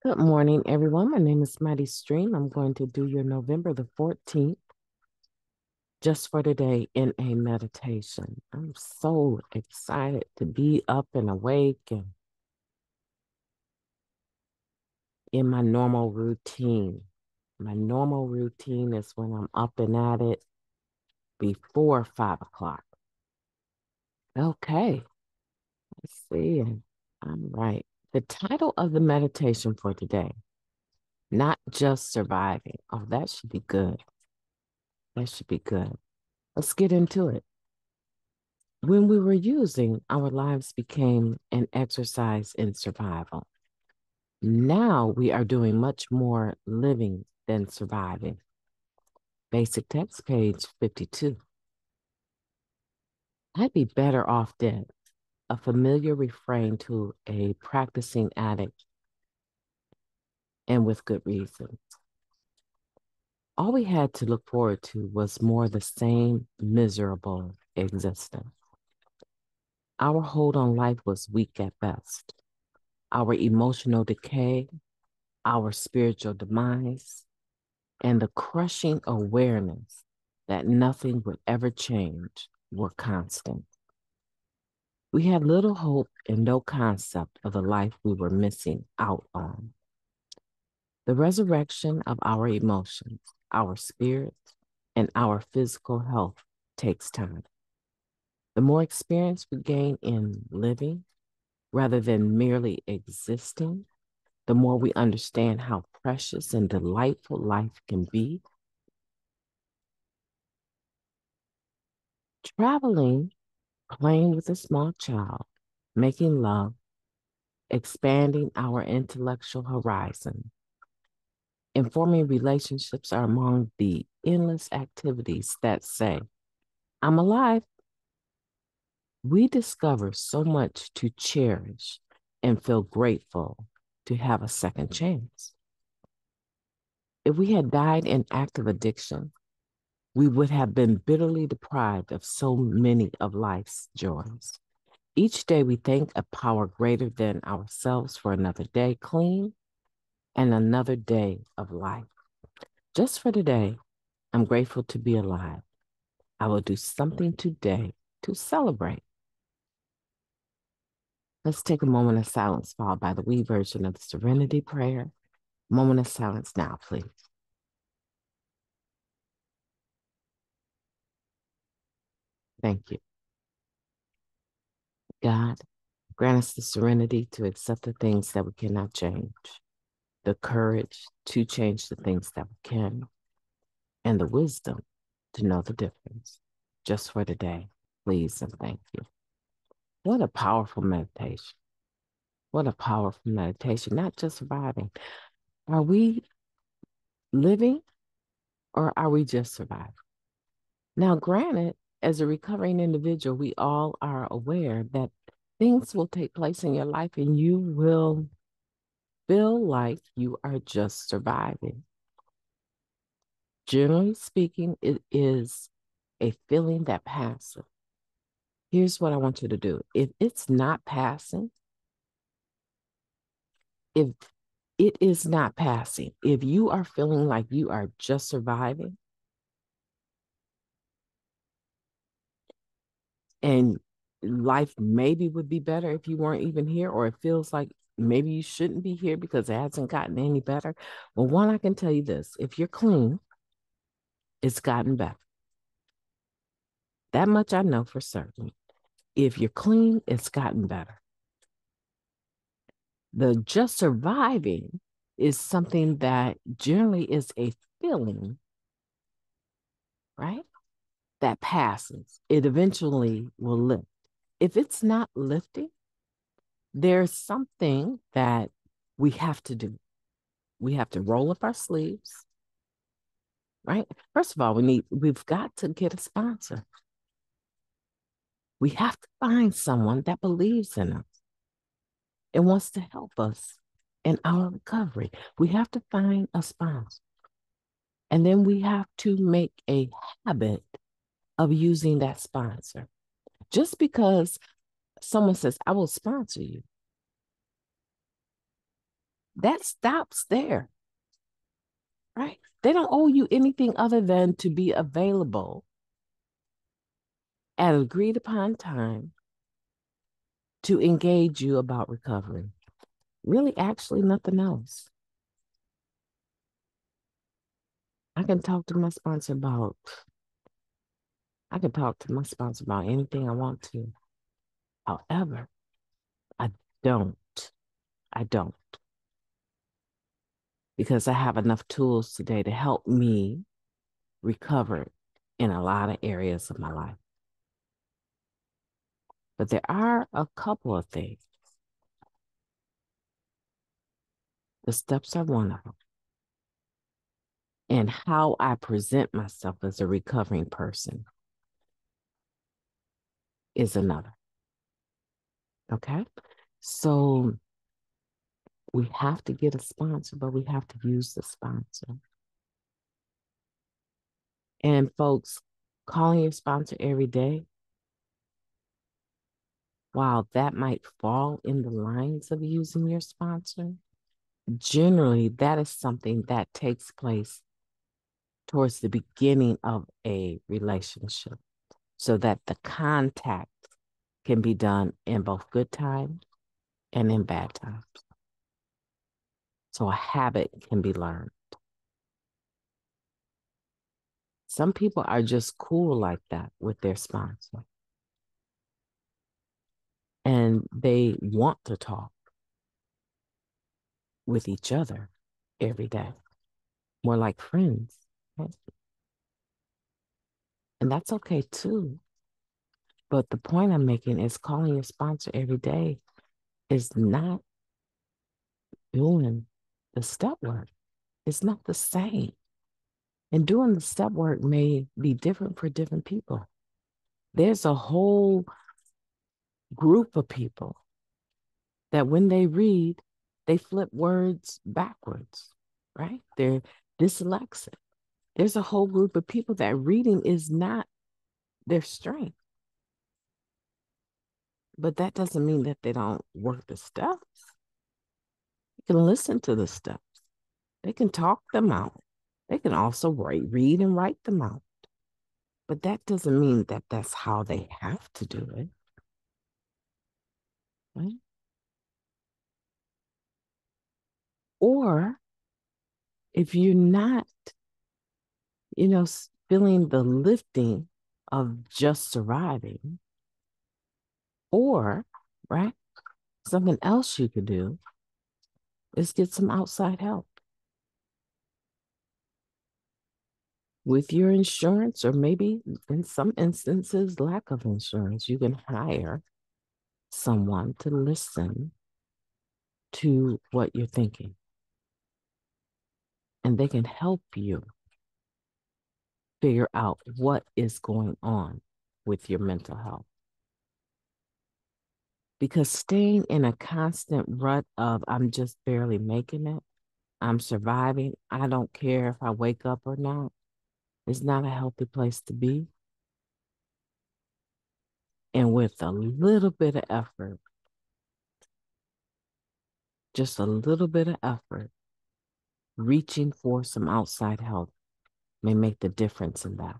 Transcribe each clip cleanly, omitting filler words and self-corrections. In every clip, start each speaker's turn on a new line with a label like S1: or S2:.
S1: Good morning, everyone. My name is MightyStream. I'm going to do your November the 14th, just for today, in a meditation. I'm so excited to be up and awake and in my normal routine. My normal routine is when I'm up and at it before 5 o'clock. Okay, let's see. All right. The title of the meditation for today, not just surviving. Oh, that should be good. That should be good. Let's get into it. When we were using, our lives became an exercise in survival. Now we are doing much more living than surviving. Basic text, page 52. I'd be better off dead, a familiar refrain to a practicing addict, and with good reason. All we had to look forward to was more the same miserable existence. Our hold on life was weak at best. Our emotional decay, our spiritual demise, and the crushing awareness that nothing would ever change were constant. We had little hope and no concept of the life we were missing out on. The resurrection of our emotions, our spirits, and our physical health takes time. The more experience we gain in living rather than merely existing, the more we understand how precious and delightful life can be. Traveling, playing with a small child, making love, expanding our intellectual horizon, and forming relationships are among the endless activities that say, I'm alive. We discover so much to cherish and feel grateful to have a second chance. If we had died in active addiction, we would have been bitterly deprived of so many of life's joys. Each day we thank a power greater than ourselves for another day clean and another day of life. Just for today, I'm grateful to be alive. I will do something today to celebrate. Let's take a moment of silence followed by the we version of the Serenity Prayer. Moment of silence now, please. Thank you. God, grant us the serenity to accept the things that we cannot change, the courage to change the things that we can, and the wisdom to know the difference. Just for today, please and thank you. What a powerful meditation. What a powerful meditation, not just surviving. Are we living or are we just surviving? Now, granted, as a recovering individual, we all are aware that things will take place in your life and you will feel like you are just surviving. Generally speaking, it is a feeling that passes. Here's what I want you to do. If it's not passing, if it is not passing, if you are feeling like you are just surviving and life maybe would be better if you weren't even here, or it feels like maybe you shouldn't be here because it hasn't gotten any better. Well, one, I can tell you this, if you're clean, it's gotten better. That much I know for certain. If you're clean, it's gotten better. The just surviving is something that generally is a feeling, right? That passes. It eventually will lift. If it's not lifting, there's something that we have to do. We have to roll up our sleeves, right? First of all, we've got to get a sponsor. We have to find someone that believes in us and wants to help us in our recovery. We have to find a sponsor. And then we have to make a habit of using that sponsor. Just because someone says, I will sponsor you, that stops there, right? They don't owe you anything other than to be available at an agreed upon time to engage you about recovery. Really, actually, nothing else. I can talk to my sponsor about anything I want to. However, I don't. I don't. Because I have enough tools today to help me recover in a lot of areas of my life. But there are a couple of things. The steps are one of them. And how I present myself as a recovering person is another. Okay? So we have to get a sponsor, but we have to use the sponsor. And folks, calling your sponsor every day, while that might fall in the lines of using your sponsor, generally that is something that takes place towards the beginning of a relationship so that the contact can be done in both good times and in bad times. So a habit can be learned. Some people are just cool like that with their sponsor. And they want to talk with each other every day, more like friends. Right? And that's okay too. But the point I'm making is calling your sponsor every day is not doing the step work. It's not the same. And doing the step work may be different for different people. There's a whole group of people that when they read, they flip words backwards, right? They're dyslexic. There's a whole group of people that reading is not their strength. But that doesn't mean that they don't work the steps. You can listen to the steps. They can talk them out. They can also read and write them out. But that doesn't mean that that's how they have to do it. Right? Or if you're not, feeling the lifting of just surviving, or, right, something else you could do is get some outside help with your insurance, or maybe in some instances, lack of insurance. You can hire someone to listen to what you're thinking, and they can help you figure out what is going on with your mental health. Because staying in a constant rut of I'm just barely making it, I'm surviving, I don't care if I wake up or not, is not a healthy place to be. And with a little bit of effort, just a little bit of effort, reaching for some outside help may make the difference in that.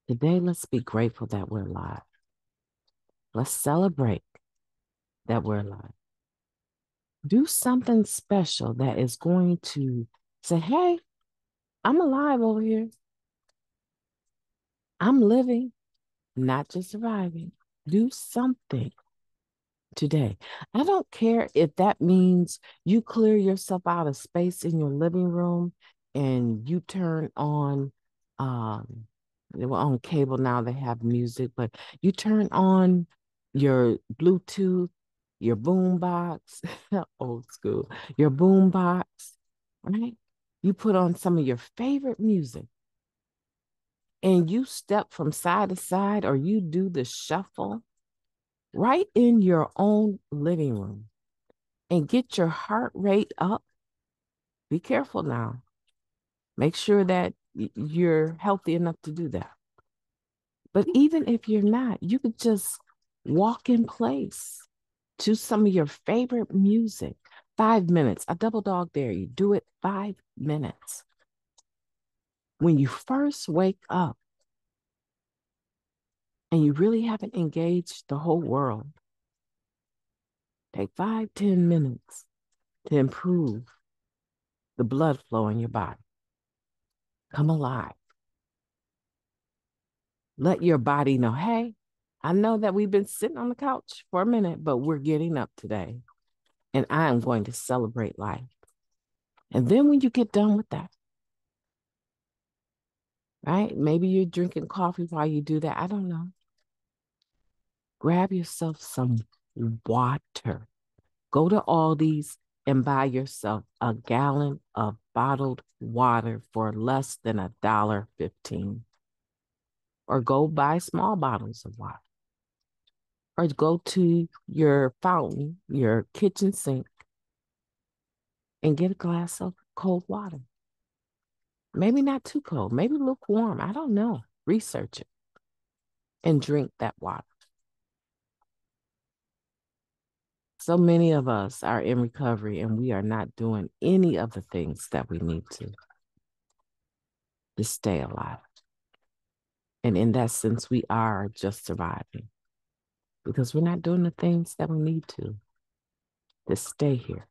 S1: Today, let's be grateful that we're alive. Let's celebrate that we're alive. Do something special that is going to say, hey, I'm alive over here. I'm living, not just surviving. Do something today. I don't care if that means you clear yourself out of space in your living room and you turn on, well, on cable now they have music, but you turn on your Bluetooth, your boom box, old school, your boom box, right? You put on some of your favorite music and you step from side to side, or you do the shuffle right in your own living room and get your heart rate up. Be careful now. Make sure that you're healthy enough to do that. But even if you're not, you could just walk in place. to some of your favorite music. 5 minutes. A double dog dare you. Do it 5 minutes. When you first wake up and you really haven't engaged the whole world, take 5-10 minutes to improve the blood flow in your body. Come alive. Let your body know, hey, I know that we've been sitting on the couch for a minute, but we're getting up today and I am going to celebrate life. And then when you get done with that, right? Maybe you're drinking coffee while you do that. I don't know. Grab yourself some water. Go to Aldi's and buy yourself a gallon of bottled water for less than $1.15. Or go buy small bottles of water. Or go to your fountain, your kitchen sink, and get a glass of cold water. Maybe not too cold, maybe lukewarm. I don't know. Research it and drink that water. So many of us are in recovery and we are not doing any of the things that we need to stay alive. And in that sense, we are just surviving because we're not doing the things that we need to stay here.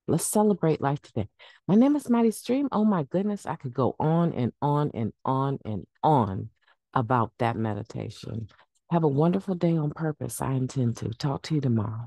S1: Let's celebrate life today. My name is MightyStream. Oh my goodness, I could go on and on and on and on about that meditation. Have a wonderful day on purpose. I intend to talk to you tomorrow.